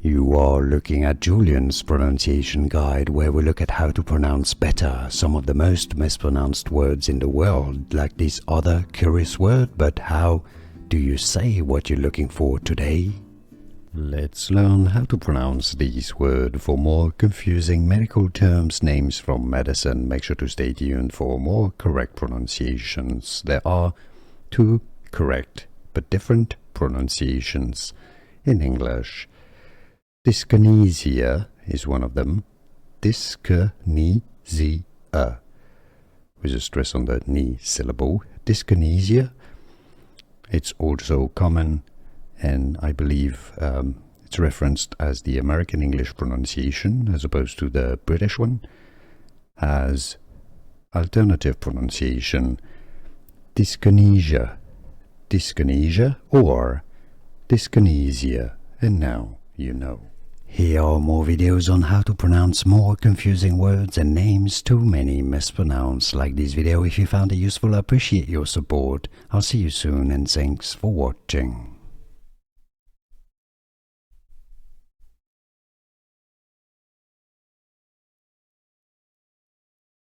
You are looking at Julian's pronunciation guide, where we look at how to pronounce better some of the most mispronounced words in the world, like this other curious word. But how do you say what you're looking for today? Let's learn how to pronounce this word. For more confusing medical terms, names from medicine, make sure to stay tuned for more correct pronunciations. There are two correct but different pronunciations in English. Dyskenesia is one of them. Dyskenesia, with a stress on the ni syllable. Dyskenesia. It's also common, and I believe it's referenced as the American English pronunciation as opposed to the British one. As alternative pronunciation, dyskinesia, dyskinesia or dyskinesia. And now you know. Here are more videos on how to pronounce more confusing words and names too many mispronounced. Like this video if you found it useful. I appreciate your support. I'll see you soon, and thanks for watching.